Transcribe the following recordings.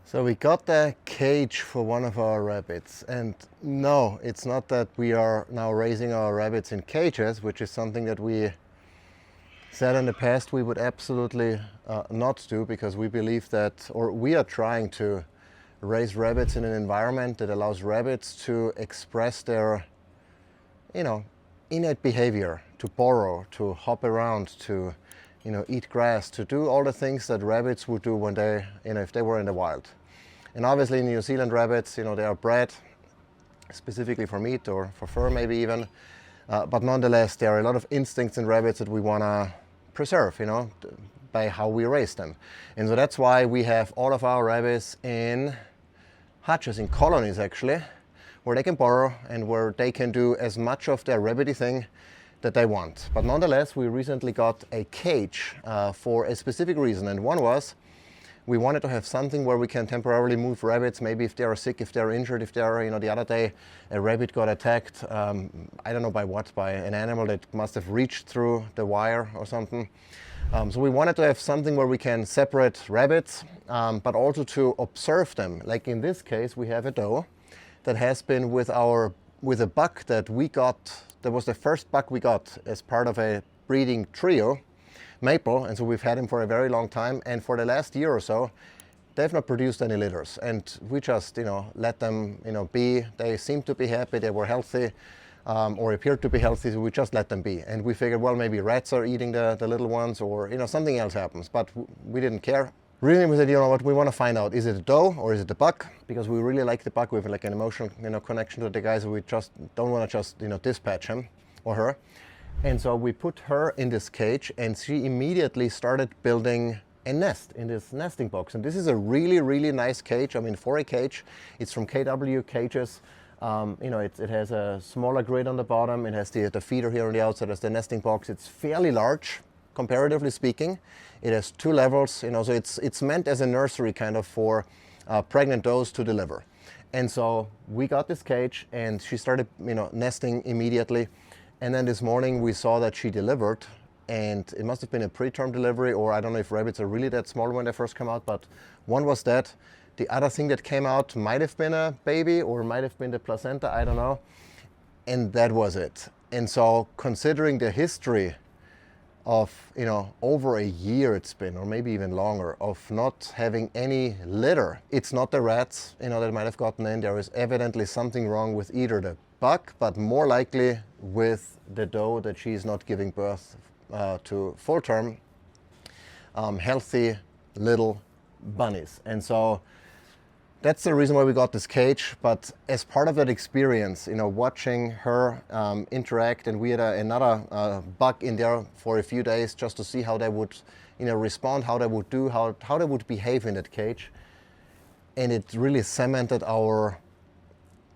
So we got the cage for one of our rabbits, and no, it's not that we are now raising our rabbits in cages, which is something that we said in the past we would absolutely not do, because we believe that, or we are trying to raise rabbits in an environment that allows rabbits to express their, innate behavior, to burrow, to hop around, to, eat grass, to do all the things that rabbits would do when they, if they were in the wild. And obviously New Zealand rabbits, they are bred specifically for meat or for fur maybe even. But nonetheless, there are a lot of instincts in rabbits that we want to preserve, by how we raise them. And so that's why we have all of our rabbits in hutches, in colonies actually, where they can burrow and where they can do as much of their rabbity thing that they want. But nonetheless, we recently got a cage for a specific reason. And one was, we wanted to have something where we can temporarily move rabbits, maybe if they are sick, if they are injured, if they are, the other day a rabbit got attacked, I don't know by what, by an animal that must have reached through the wire or something. So we wanted to have something where we can separate rabbits, but also to observe them. Like in this case, we have a doe that has been with a buck that we got. That was the first buck we got as part of a breeding trio, Maple, and so we've had him for a very long time. And for the last year or so, they've not produced any litters, and we just, let them, be. They seemed to be happy. They were healthy, or appeared to be healthy. So we just let them be. And we figured, well, maybe rats are eating the little ones, or something else happens. But we didn't care. Really, we said, what we want to find out, is it a doe or is it a buck? Because we really like the buck. We have like an emotional, connection to the guy, so we just don't want to just, dispatch him or her. And so we put her in this cage, and she immediately started building a nest in this nesting box. And this is a really, really nice cage. I mean, for a cage, it's from KW Cages. It has a smaller grid on the bottom. It has the feeder here on the outside. There's the nesting box. It's fairly large, comparatively speaking. It has 2 levels, so it's meant as a nursery kind of for pregnant does to deliver. And so we got this cage, and she started, nesting immediately. And then this morning we saw that she delivered, and it must have been a preterm delivery, or I don't know if rabbits are really that small when they first come out, but one was that. The other thing that came out might have been a baby, or might have been the placenta, I don't know. And that was it. And so considering the history of, over a year it's been, or maybe even longer, of not having any litter, it's not the rats, that might have gotten in. There is evidently something wrong with either the buck, but more likely with the doe, that she is not giving birth to full-term, healthy little bunnies. And so that's the reason why we got this cage. But as part of that experience, watching her interact, and we had another buck in there for a few days just to see how they would, respond, how they would do, how they would behave in that cage. And it really cemented our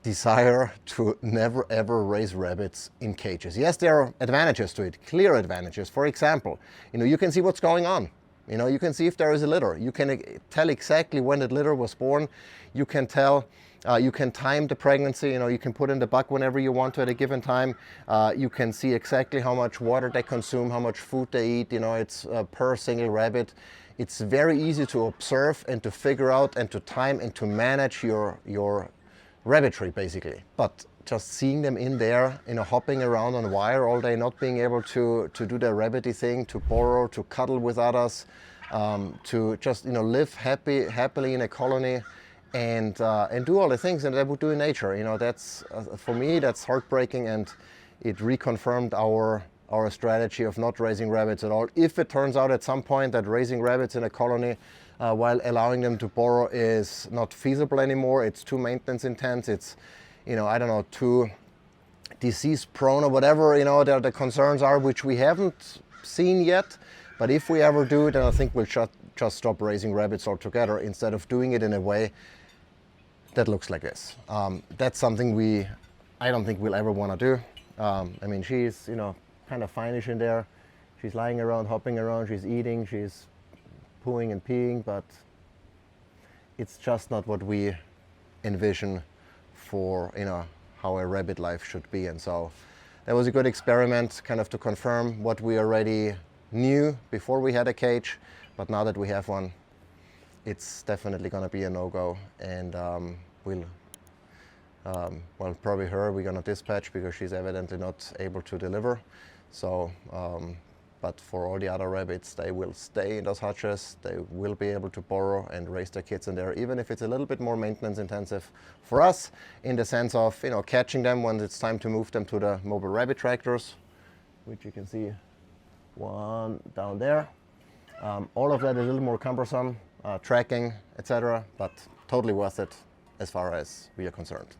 desire to never ever raise rabbits in cages. Yes, there are advantages to it, clear advantages. For example, you can see what's going on. You can see if there is a litter. You can tell exactly when that litter was born. You can tell, you can time the pregnancy. You can put in the buck whenever you want to at a given time. You can see exactly how much water they consume, how much food they eat. It's per single rabbit. It's very easy to observe and to figure out and to time and to manage your rabbitry, basically. But just seeing them in there, hopping around on wire all day, not being able to do their rabbity thing, to burrow, to cuddle with others, to just live happily in a colony, and do all the things that they would do in nature. That's for me, that's heartbreaking, and it reconfirmed our strategy of not raising rabbits at all. If it turns out at some point that raising rabbits in a colony while allowing them to burrow is not feasible anymore, it's too maintenance intense, it's I don't know, too disease prone or whatever, the concerns are, which we haven't seen yet. But if we ever do, then I think we'll just stop raising rabbits altogether, instead of doing it in a way that looks like this. That's something I don't think we'll ever want to do. I mean, she's, kind of finish in there. She's lying around, hopping around, she's eating, she's pooing and peeing, but it's just not what we envision for how a rabbit life should be. And so that was a good experiment, kind of to confirm what we already knew before we had a cage. But now that we have one, it's definitely going to be a no-go, and we'll well, probably her we're going to dispatch because she's evidently not able to deliver. So but for all the other rabbits, they will stay in those hutches. They will be able to burrow and raise their kids in there, even if it's a little bit more maintenance intensive for us, in the sense of, you know, catching them when it's time to move them to the mobile rabbit tractors, which you can see one down there. All of that is a little more cumbersome, tracking, etc., but totally worth it as far as we are concerned.